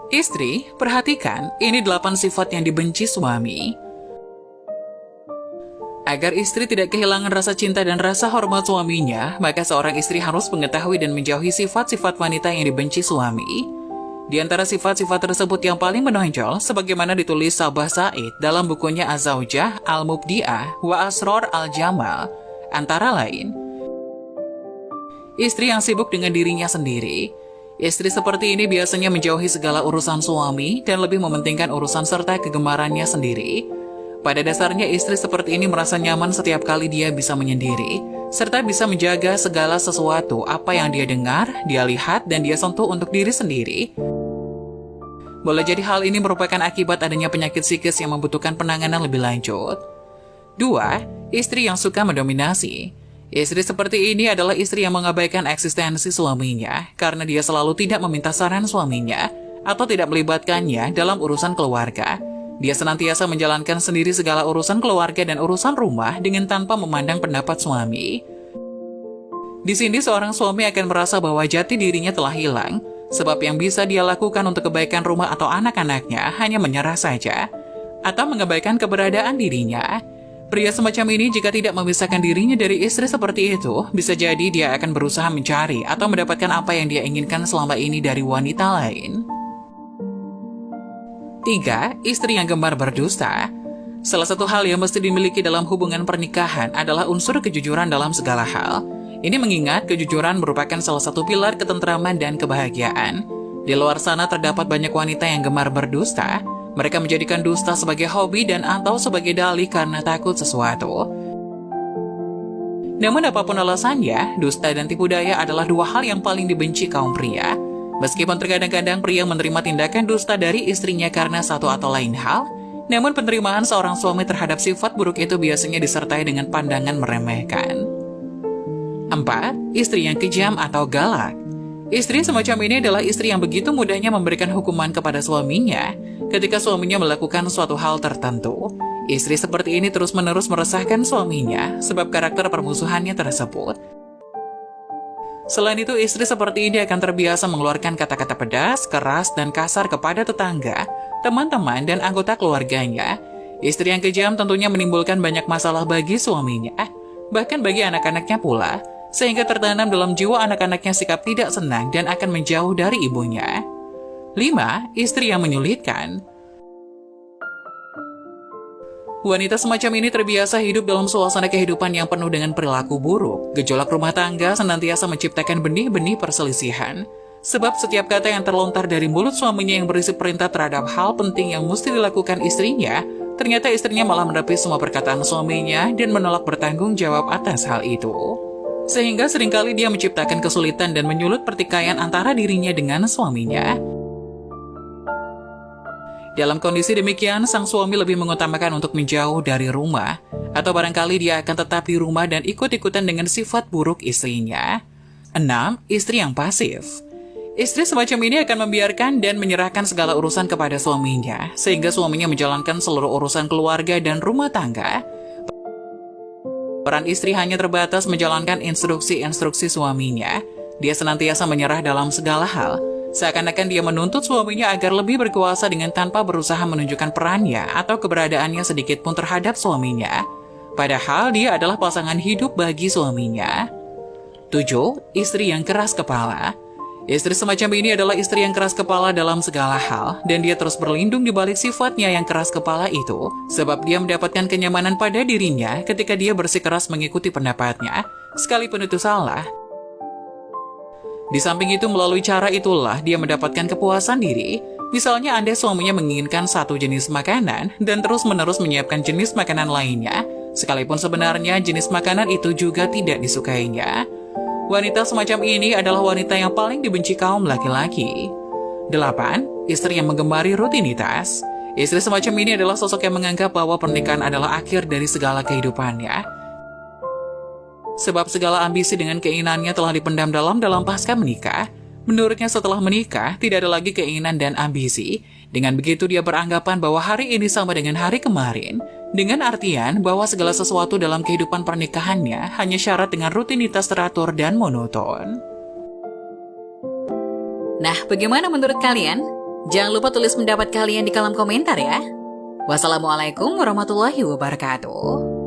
Istri, perhatikan, ini 8 sifat yang dibenci suami. Agar istri tidak kehilangan rasa cinta dan rasa hormat suaminya, maka seorang istri harus mengetahui dan menjauhi sifat-sifat wanita yang dibenci suami. Di antara sifat-sifat tersebut yang paling menonjol, sebagaimana ditulis Sabah Said dalam bukunya Az-Zawjah Al-Mubdi'ah wa Asrar Al-Jamal, antara lain, istri yang sibuk dengan dirinya sendiri. Istri seperti ini biasanya menjauhi segala urusan suami dan lebih mementingkan urusan serta kegemarannya sendiri. Pada dasarnya istri seperti ini merasa nyaman setiap kali dia bisa menyendiri, serta bisa menjaga segala sesuatu apa yang dia dengar, dia lihat, dan dia sentuh untuk diri sendiri. Boleh jadi hal ini merupakan akibat adanya penyakit psikis yang membutuhkan penanganan lebih lanjut. 2. Istri yang suka mendominasi. Istri seperti ini adalah istri yang mengabaikan eksistensi suaminya karena dia selalu tidak meminta saran suaminya atau tidak melibatkannya dalam urusan keluarga. Dia senantiasa menjalankan sendiri segala urusan keluarga dan urusan rumah dengan tanpa memandang pendapat suami. Di sini seorang suami akan merasa bahwa jati dirinya telah hilang, sebab yang bisa dia lakukan untuk kebaikan rumah atau anak-anaknya hanya menyerah saja, atau mengabaikan keberadaan dirinya. Pria semacam ini jika tidak memisahkan dirinya dari istri seperti itu, bisa jadi dia akan berusaha mencari atau mendapatkan apa yang dia inginkan selama ini dari wanita lain. 3. Istri yang gemar berdusta. Salah satu hal yang mesti dimiliki dalam hubungan pernikahan adalah unsur kejujuran dalam segala hal. Ini mengingat kejujuran merupakan salah satu pilar ketentraman dan kebahagiaan. Di luar sana terdapat banyak wanita yang gemar berdusta. Mereka menjadikan dusta sebagai hobi dan atau sebagai dalih karena takut sesuatu. Namun apapun alasannya, dusta dan tipu daya adalah dua hal yang paling dibenci kaum pria. Meskipun terkadang-kadang pria menerima tindakan dusta dari istrinya karena satu atau lain hal, namun penerimaan seorang suami terhadap sifat buruk itu biasanya disertai dengan pandangan meremehkan. 4. Istri yang kejam atau galak. Istri semacam ini adalah istri yang begitu mudahnya memberikan hukuman kepada suaminya ketika suaminya melakukan suatu hal tertentu. Istri seperti ini terus-menerus meresahkan suaminya sebab karakter permusuhannya tersebut. Selain itu, istri seperti ini akan terbiasa mengeluarkan kata-kata pedas, keras, dan kasar kepada tetangga, teman-teman, dan anggota keluarganya. Istri yang kejam tentunya menimbulkan banyak masalah bagi suaminya, bahkan bagi anak-anaknya pula, sehingga tertanam dalam jiwa anak-anaknya sikap tidak senang dan akan menjauh dari ibunya. 5. Istri yang menyulitkan. Wanita semacam ini terbiasa hidup dalam suasana kehidupan yang penuh dengan perilaku buruk. Gejolak rumah tangga senantiasa menciptakan benih-benih perselisihan. Sebab setiap kata yang terlontar dari mulut suaminya yang berisi perintah terhadap hal penting yang mesti dilakukan istrinya, ternyata istrinya malah menepis semua perkataan suaminya dan menolak bertanggung jawab atas hal itu. Sehingga seringkali dia menciptakan kesulitan dan menyulut pertikaian antara dirinya dengan suaminya. Dalam kondisi demikian, sang suami lebih mengutamakan untuk menjauh dari rumah, atau barangkali dia akan tetap di rumah dan ikut-ikutan dengan sifat buruk istrinya. 6. Istri yang pasif. Istri semacam ini akan membiarkan dan menyerahkan segala urusan kepada suaminya, sehingga suaminya menjalankan seluruh urusan keluarga dan rumah tangga. Peran istri hanya terbatas menjalankan instruksi-instruksi suaminya. Dia senantiasa menyerah dalam segala hal. Seakan-akan dia menuntut suaminya agar lebih berkuasa dengan tanpa berusaha menunjukkan perannya atau keberadaannya sedikit pun terhadap suaminya. Padahal dia adalah pasangan hidup bagi suaminya. 7. Istri yang keras kepala. Istri semacam ini adalah istri yang keras kepala dalam segala hal, dan dia terus berlindung di balik sifatnya yang keras kepala itu, sebab dia mendapatkan kenyamanan pada dirinya ketika dia bersikeras mengikuti pendapatnya, sekalipun itu salah. Di samping itu, melalui cara itulah dia mendapatkan kepuasan diri. Misalnya Anda suaminya menginginkan satu jenis makanan dan terus-menerus menyiapkan jenis makanan lainnya, sekalipun sebenarnya jenis makanan itu juga tidak disukainya. Wanita semacam ini adalah wanita yang paling dibenci kaum laki-laki. 8. Istri yang menggemari rutinitas. Istri semacam ini adalah sosok yang menganggap bahwa pernikahan adalah akhir dari segala kehidupannya. Sebab segala ambisi dengan keinginannya telah dipendam dalam pasca menikah. Menurutnya setelah menikah, tidak ada lagi keinginan dan ambisi. Dengan begitu dia beranggapan bahwa hari ini sama dengan hari kemarin. Dengan artian bahwa segala sesuatu dalam kehidupan pernikahannya hanya syarat dengan rutinitas teratur dan monoton. Nah, bagaimana menurut kalian? Jangan lupa tulis pendapat kalian di kolom komentar ya. Wassalamualaikum warahmatullahi wabarakatuh.